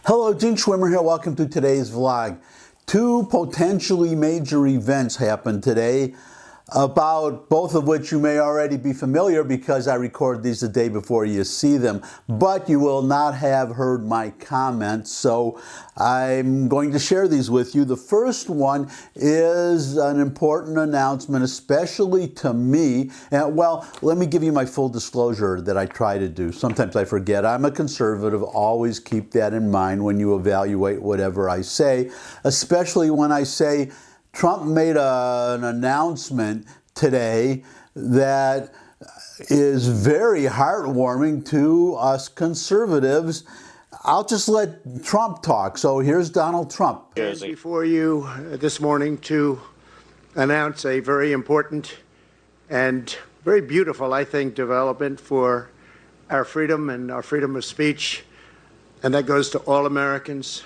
Hello, Gene Schwimmer here. Welcome to today's vlog. Two potentially major events happened today, about both of which you may already be familiar because I record these the day before you see them, but you will not have heard my comments, so I'm going to share these with you. The first one is an important announcement, especially to me. And well, let me give you my full disclosure that I try to do. Sometimes I forget. I'm a conservative. Always keep that in mind when you evaluate whatever I say, especially when I say Trump made an announcement today that is very heartwarming to us conservatives. I'll just let Trump talk. So here's Donald Trump. Before you this morning to announce a very important and very beautiful, I think, development for our freedom and our freedom of speech, and that goes to all Americans.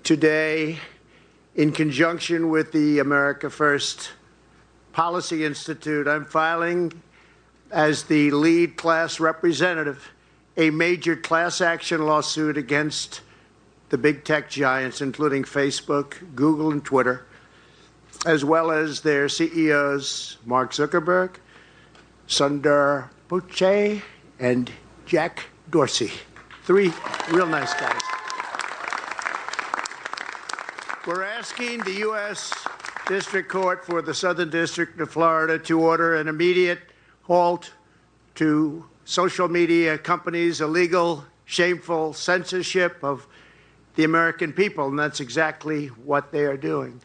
Today, in conjunction with the America First Policy Institute, I'm filing as the lead class representative a major class action lawsuit against the big tech giants, including Facebook, Google, and Twitter, as well as their CEOs, Mark Zuckerberg, Sundar Pichai, and Jack Dorsey. Three real nice guys. We're asking the U.S. District Court for the Southern District of Florida to order an immediate halt to social media companies' illegal, shameful censorship of the American people, and that's exactly what they are doing.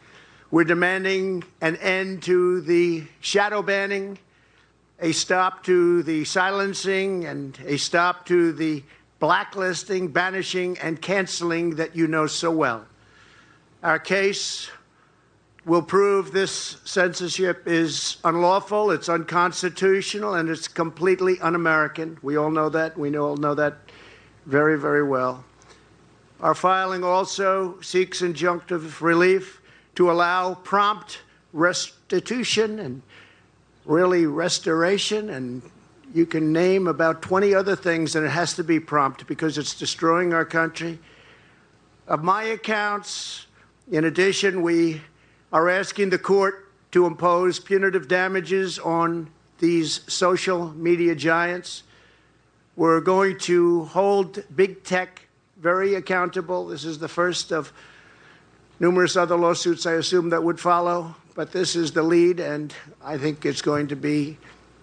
We're demanding an end to the shadow banning, a stop to the silencing, and a stop to the blacklisting, banishing, and canceling that you know so well. Our case will prove this censorship is unlawful, it's unconstitutional, and it's completely un-American. We all know that. We all know that very, very well. Our filing also seeks injunctive relief to allow prompt restitution and really restoration, and you can name about 20 other things, and it has to be prompt because it's destroying our country. Of my accounts, in addition, we are asking the court to impose punitive damages on these social media giants. We're going to hold big tech very accountable. This is the first of numerous other lawsuits, I assume, that would follow, but this is the lead, and I think it's going to be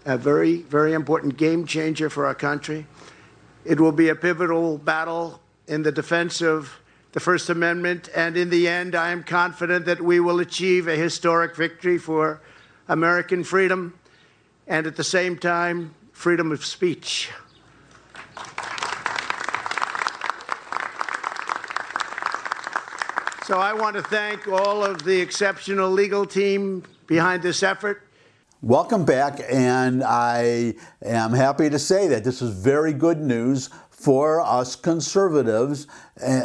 a very, very important game changer for our country. It will be a pivotal battle in the defense of the First Amendment, and in the end, I am confident that we will achieve a historic victory for American freedom and, at the same time, freedom of speech. So I want to thank all of the exceptional legal team behind this effort. Welcome back, and I am happy to say that this is very good news for us conservatives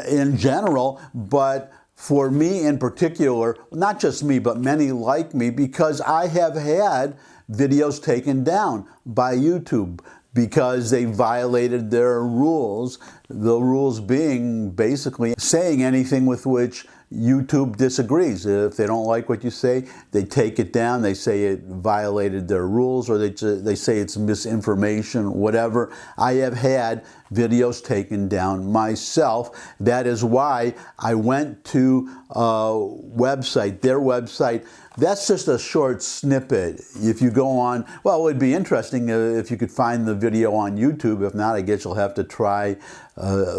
in general, but for me in particular, not just me, but many like me, because I have had videos taken down by YouTube because they violated their rules, the rules being basically saying anything with which YouTube disagrees. If they don't like what you say, they take it down. They say it violated their rules, or they say it's misinformation, whatever. I have had videos taken down myself. That is why I went to their website. That's just a short snippet. If you go on, well, it would be interesting if you could find the video on YouTube. If not, I guess you'll have to try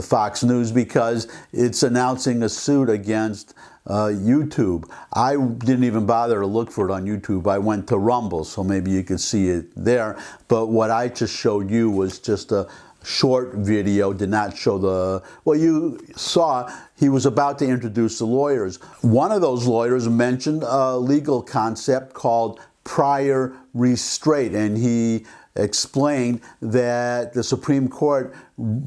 Fox News, because it's announcing a suit against YouTube. I didn't even bother to look for it on YouTube. I went to Rumble, so maybe you could see it there. But what I just showed you was just a short video, did not show well, you saw he was about to introduce the lawyers. One of those lawyers mentioned a legal concept called prior restraint, and he explained that the Supreme Court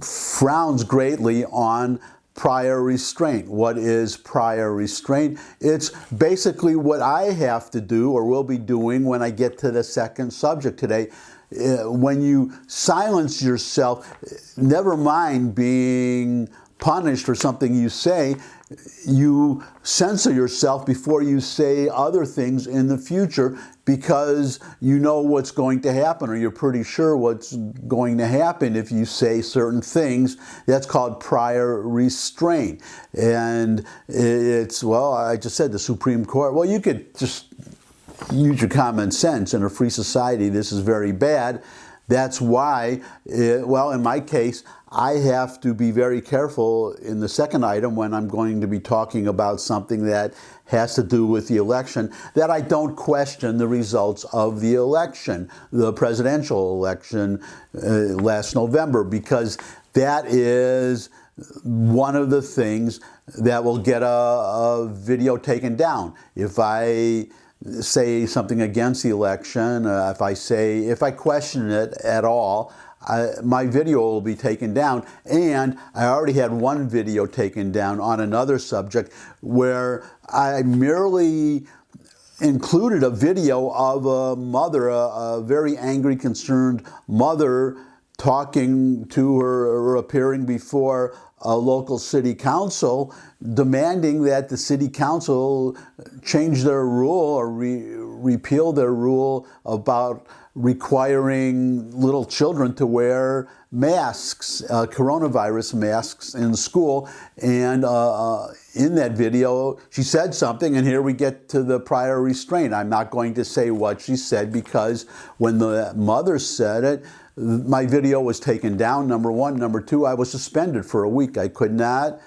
frowns greatly on prior restraint. What is prior restraint? It's basically what I have to do, or will be doing, when I get to the second subject today. When you silence yourself, never mind being punished for something you say, you censor yourself before you say other things in the future because you know what's going to happen, or you're pretty sure what's going to happen if you say certain things. That's called prior restraint. And it's, well, I just said the Supreme Court. Well, you could just use your common sense. In a free society, this is very bad. That's why, well, in my case, I have to be very careful in the second item when I'm going to be talking about something that has to do with the election, that I don't question the results of the election, the presidential election last November, because that is one of the things that will get a video taken down. If I say something against the election, if I question it at all, my video will be taken down. And I already had one video taken down on another subject where I merely included a video of a mother, a very angry, concerned mother, talking to her or appearing before a local city council, demanding that the city council change their rule or repeal their rule about requiring little children to wear masks, coronavirus masks in school. And in that video, she said something, and here we get to the prior restraint. I'm not going to say what she said, because when the mother said it, my video was taken down, number one. Number two, I was suspended for a week. I could not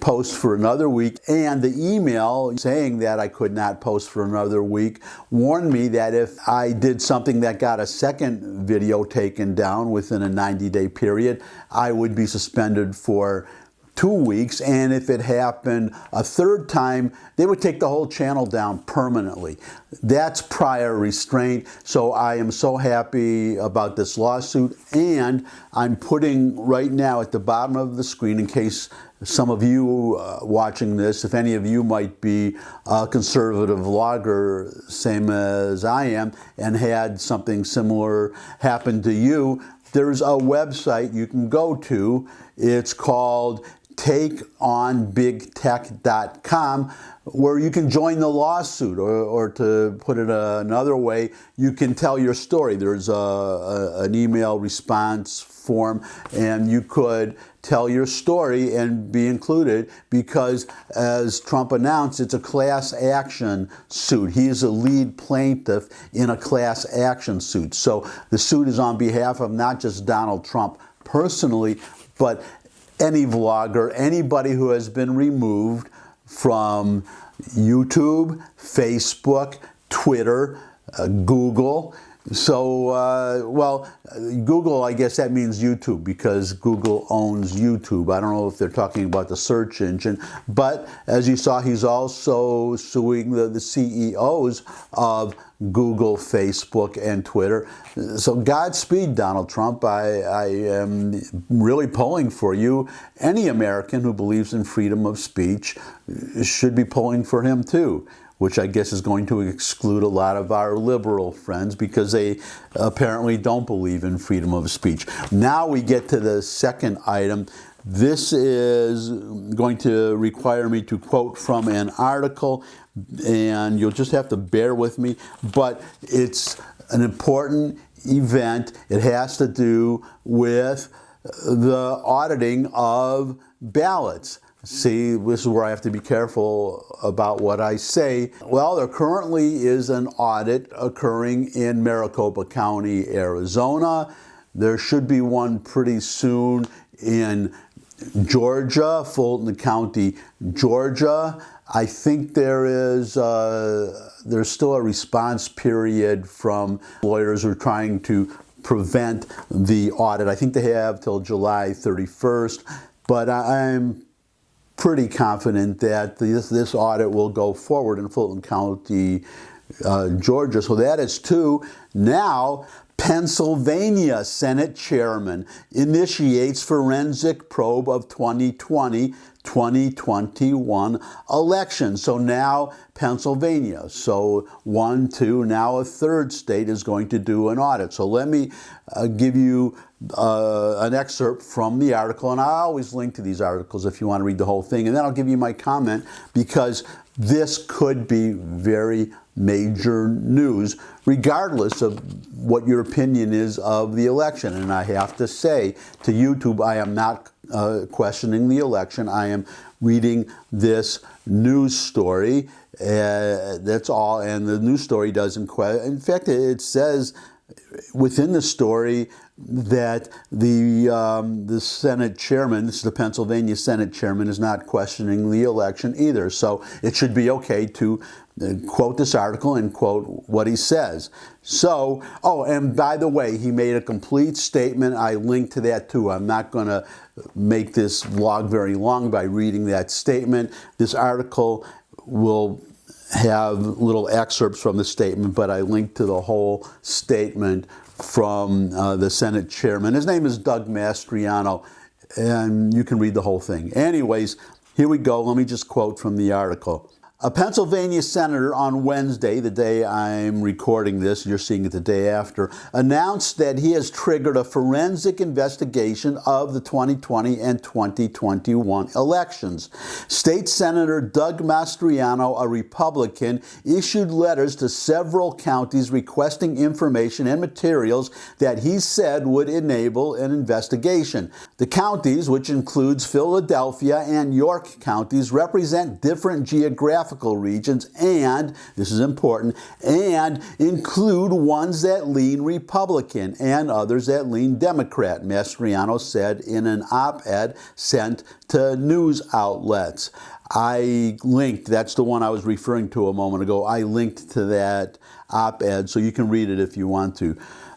post for another week. And the email saying that I could not post for another week warned me that if I did something that got a second video taken down within a 90-day period, I would be suspended for 2 weeks, and if it happened a third time, they would take the whole channel down permanently. That's prior restraint. So I am so happy about this lawsuit, and I'm putting right now at the bottom of the screen, in case some of you watching this, if any of you might be a conservative vlogger, same as I am, and had something similar happen to you, there's a website you can go to. It's called takeonbigtech.com, where you can join the lawsuit, or to put it another way, you can tell your story. There's an email response form, and you could tell your story and be included, because as Trump announced, it's a class action suit. He is a lead plaintiff in a class action suit. So the suit is on behalf of not just Donald Trump personally, but any vlogger, anybody who has been removed from YouTube, Facebook, Twitter, Google. So, well, Google, I guess that means YouTube, because Google owns YouTube. I don't know if they're talking about the search engine. But as you saw, he's also suing the CEOs of Google, Facebook, and Twitter. So Godspeed, Donald Trump. I am really pulling for you. Any American who believes in freedom of speech should be pulling for him too, which I guess is going to exclude a lot of our liberal friends, because they apparently don't believe in freedom of speech. Now we get to the second item. This is going to require me to quote from an article, and you'll just have to bear with me, but it's an important event. It has to do with the auditing of ballots. See, this is where I have to be careful about what I say. Well, there currently is an audit occurring in Maricopa County, Arizona. There should be one pretty soon in Georgia, Fulton County, Georgia. I think there's still a response period from lawyers who are trying to prevent the audit. I think they have till July 31st, but I'm pretty confident that this audit will go forward in Fulton County, Georgia. So that is two. Now, Pennsylvania Senate Chairman initiates forensic probe of 2020 2021 election. So now Pennsylvania. So 1, 2, now a third state is going to do an audit. So let me give you an excerpt from the article, and I always link to these articles if you want to read the whole thing, and then I'll give you my comment, because this could be very major news, regardless of what your opinion is of the election. And I have to say to YouTube, I am not questioning the election. I am reading this news story. That's all. And the news story doesn't question. In fact, it says within the story that the Senate chairman, this is the Pennsylvania Senate chairman, is not questioning the election either. So it should be okay to quote this article and quote what he says. So, oh, and by the way, he made a complete statement. I linked to that too. I'm not going to make this vlog very long by reading that statement. This article will have little excerpts from the statement, but I linked to the whole statement from the Senate chairman. His name is Doug Mastriano, and you can read the whole thing. Anyways, here we go. Let me just quote from the article. A Pennsylvania senator on Wednesday, the day I'm recording this, you're seeing it the day after, announced that he has triggered a forensic investigation of the 2020 and 2021 elections. State Senator Doug Mastriano, a Republican, issued letters to several counties requesting information and materials that he said would enable an investigation. The counties, which includes Philadelphia and York counties, represent different geographical regions and, this is important, and include ones that lean Republican and others that lean Democrat, Mastriano said in an op-ed sent to news outlets. I linked, that's the one I was referring to a moment ago, I linked to that op-ed so you can read it if you want to.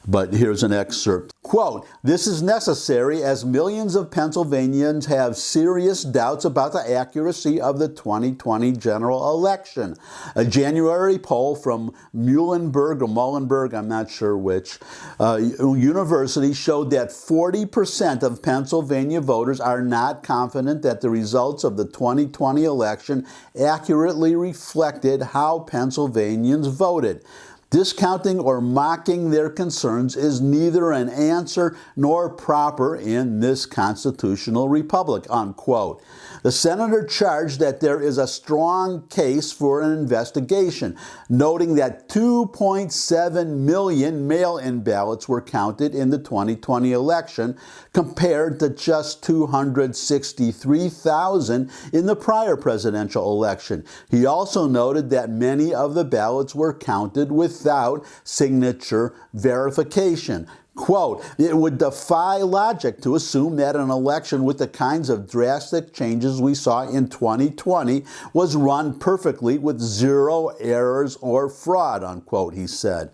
But here's an excerpt. Quote, "This is necessary as millions of Pennsylvanians have serious doubts about the accuracy of the 2020 general election. A January poll from Muhlenberg, I'm not sure which, university showed that 40% of Pennsylvania voters are not confident that the results of the 2020 election accurately reflected how Pennsylvanians voted. Discounting or mocking their concerns is neither an answer nor proper in this constitutional republic," unquote. The senator charged that there is a strong case for an investigation, noting that 2.7 million mail-in ballots were counted in the 2020 election, compared to just 263,000 in the prior presidential election. He also noted that many of the ballots were counted without signature verification. Quote, "It would defy logic to assume that an election with the kinds of drastic changes we saw in 2020 was run perfectly with zero errors or fraud," unquote, he said.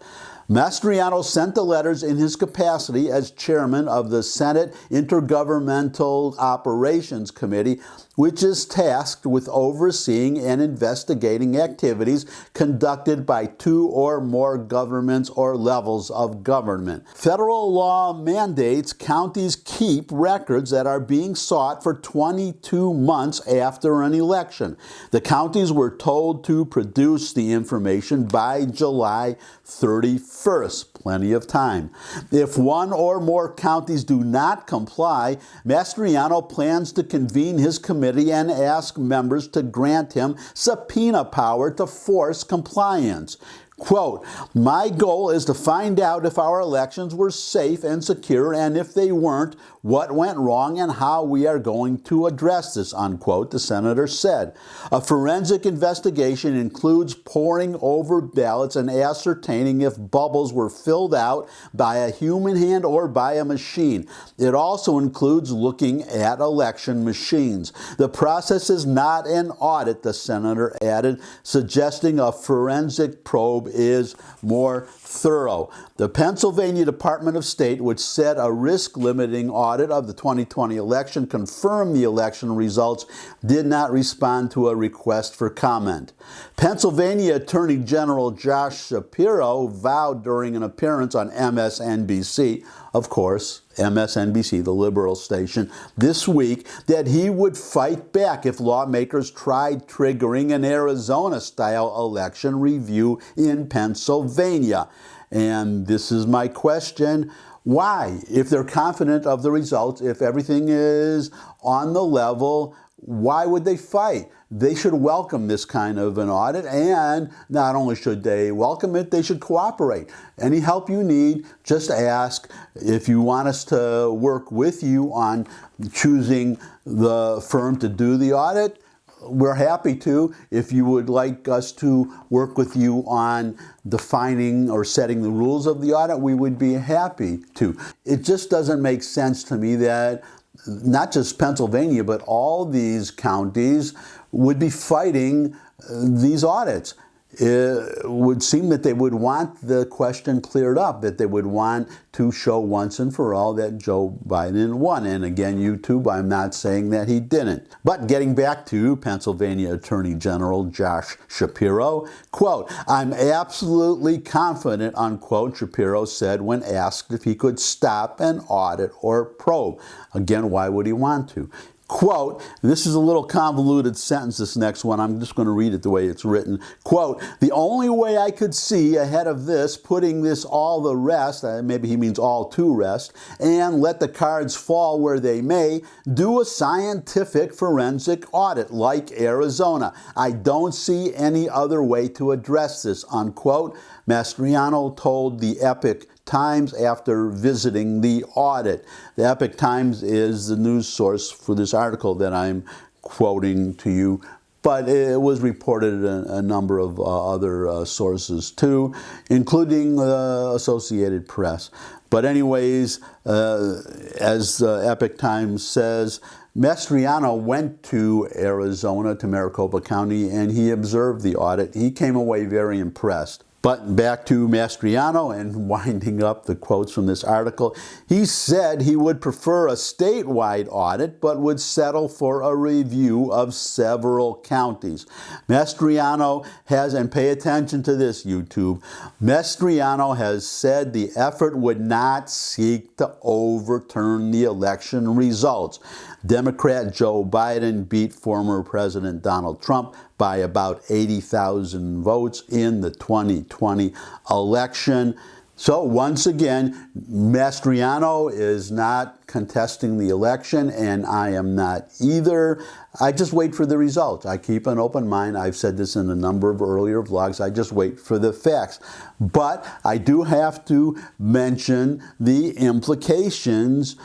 Mastriano sent the letters in his capacity as chairman of the Senate Intergovernmental Operations Committee, which is tasked with overseeing and investigating activities conducted by two or more governments or levels of government. Federal law mandates counties keep records that are being sought for 22 months after an election. The counties were told to produce the information by July 31st, plenty of time. If one or more counties do not comply, Mastriano plans to convene his committee and ask members to grant him subpoena power to force compliance. Quote, "My goal is to find out if our elections were safe and secure, and if they weren't, what went wrong and how we are going to address this," unquote, the senator said. A forensic investigation includes poring over ballots and ascertaining if bubbles were filled out by a human hand or by a machine. It also includes looking at election machines. The process is not an audit, the senator added, suggesting a forensic probe is more thorough. The Pennsylvania Department of State, which said a risk-limiting audit of the 2020 election confirmed the election results, did not respond to a request for comment. Pennsylvania Attorney General Josh Shapiro vowed during an appearance on MSNBC, of course, MSNBC, the liberal station, this week that he would fight back if lawmakers tried triggering an Arizona-style election review in Pennsylvania. And this is my question. Why? If they're confident of the results, if everything is on the level, why would they fight? They should welcome this kind of an audit, and not only should they welcome it, they should cooperate. Any help you need, just ask. If you want us to work with you on choosing the firm to do the audit, we're happy to. If you would like us to work with you on defining or setting the rules of the audit, we would be happy to. It just doesn't make sense to me that not just Pennsylvania, but all these counties would be fighting these audits. It would seem that they would want the question cleared up, that they would want to show once and for all that Joe Biden won. And again, YouTube, I'm not saying that he didn't. But getting back to Pennsylvania Attorney General Josh Shapiro, quote, "I'm absolutely confident," unquote, Shapiro said when asked if he could stop an audit or probe. Again, why would he want to? Quote, this is a little convoluted sentence, this next one. I'm just going to read it the way it's written. Quote, "The only way I could see ahead of this, putting this all the rest," maybe he means all to rest, "and let the cards fall where they may, do a scientific forensic audit like Arizona. I don't see any other way to address this," unquote, Mastriano told the Epoch Times after visiting the audit. The Epoch Times is the news source for this article that I'm quoting to you, but it was reported in a number of other sources too, including the Associated Press. But anyways, as Epoch Times says, Mastriano went to Arizona, to Maricopa County, and he observed the audit. He came away very impressed. But back to Mastriano and winding up the quotes from this article, he said he would prefer a statewide audit, but would settle for a review of several counties. Mastriano has, and pay attention to this, YouTube, Mastriano has said the effort would not seek to overturn the election results. Democrat Joe Biden beat former President Donald Trump by about 80,000 votes in the 2020 election. So once again, Mastriano is not contesting the election, and I am not either. I just wait for the results. I keep an open mind. I've said this in a number of earlier vlogs. I just wait for the facts. But I do have to mention the implications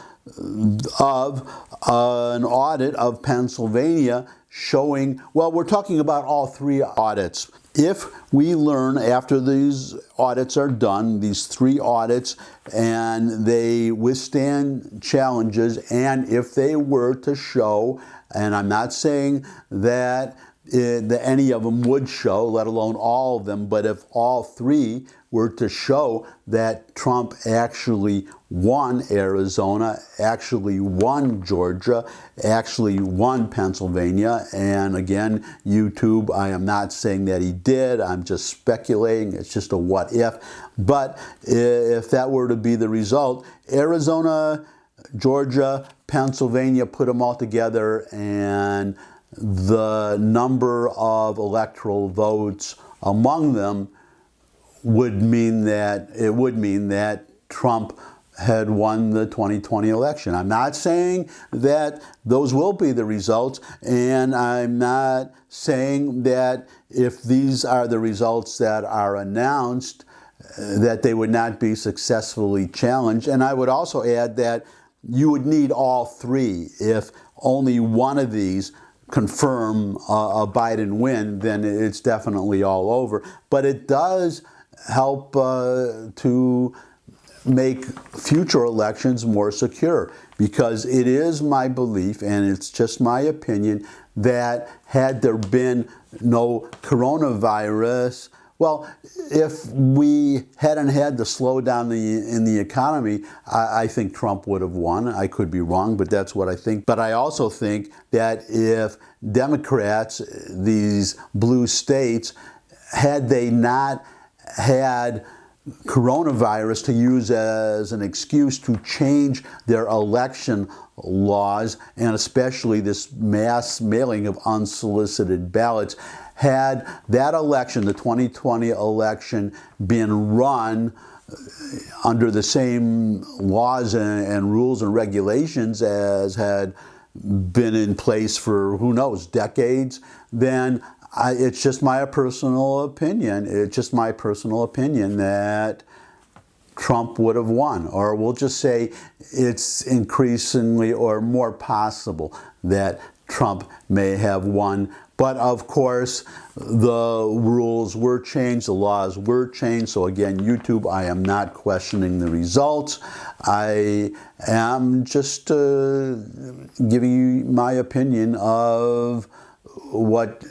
of an audit of Pennsylvania showing, well, we're talking about all three audits. If we learn after these audits are done, these three audits, and they withstand challenges, and if they were to show, and I'm not saying that any of them would show, let alone all of them, but if all three were to show that Trump actually won Arizona, actually won Georgia, actually won Pennsylvania, and again, YouTube, I am not saying that he did, I'm just speculating, it's just a what if, but if that were to be the result, Arizona, Georgia, Pennsylvania, put them all together, and the number of electoral votes among them would mean that Trump had won the 2020 election. I'm not saying that those will be the results, and I'm not saying that if these are the results that are announced, that they would not be successfully challenged. And I would also add that you would need all three. If only one of these confirm a Biden win, then it's definitely all over. But it does help to make future elections more secure, because it is my belief, and it's just my opinion, that had there been no coronavirus, well, if we hadn't had the slowdown in the economy, I think Trump would have won. I could be wrong, but that's what I think. But I also think that if Democrats, these blue states, had they not had coronavirus to use as an excuse to change their election laws, and especially this mass mailing of unsolicited ballots. Had that election, the 2020 election, been run under the same laws and rules and regulations as had been in place for, who knows, decades, then it's just my personal opinion. It's just my personal opinion that Trump would have won. Or we'll just say it's increasingly or more possible that Trump may have won. But of course, the rules were changed, the laws were changed. So again, YouTube, I am not questioning the results. I am just giving you my opinion of what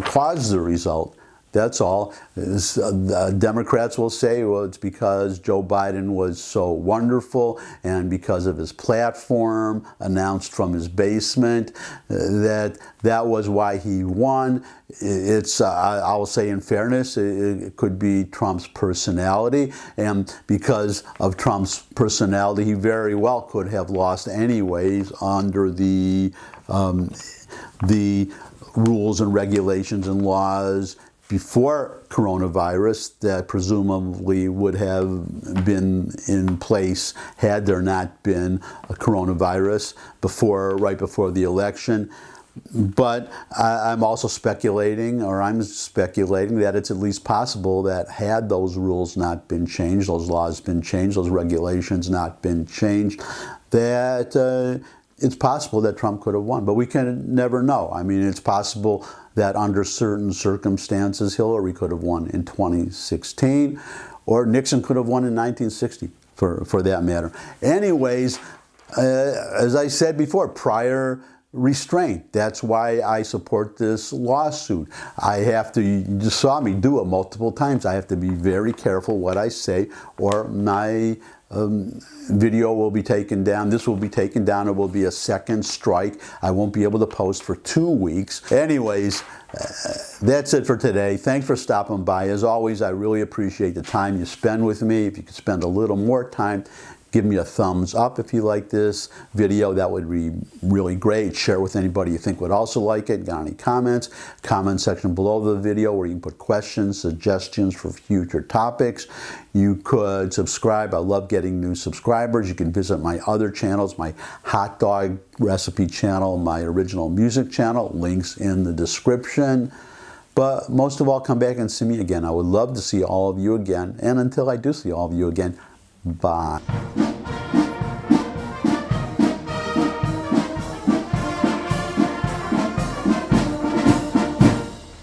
caused the result. That's all. Democrats will say, well, it's because Joe Biden was so wonderful and because of his platform announced from his basement, that was why he won. It's, I will say in fairness, it could be Trump's personality, and because of Trump's personality, he very well could have lost anyways under the rules and regulations and laws before coronavirus that presumably would have been in place had there not been a coronavirus right before the election. But I'm also speculating that it's at least possible that had those rules not been changed, those laws been changed, those regulations not been changed, that it's possible that Trump could have won. But we can never know. I mean, it's possible that under certain circumstances, Hillary could have won in 2016, or Nixon could have won in 1960, for that matter. Anyways, as I said before, prior restraint. That's why I support this lawsuit. I have to, you just saw me do it multiple times. I have to be very careful what I say, or my video will be taken down. This will be taken down. It will be a second strike. I won't be able to post for 2 weeks. Anyways, that's it for today. Thanks for stopping by. As always, I really appreciate the time you spend with me. If you could spend a little more time, give me a thumbs up if you like this video. That would be really great. Share with anybody you think would also like it. Got any comments? Comment section below the video where you can put questions, suggestions for future topics. You could subscribe. I love getting new subscribers. You can visit my other channels, my hot dog recipe channel, my original music channel. Links in the description. But most of all, come back and see me again. I would love to see all of you again. And until I do see all of you again, bye.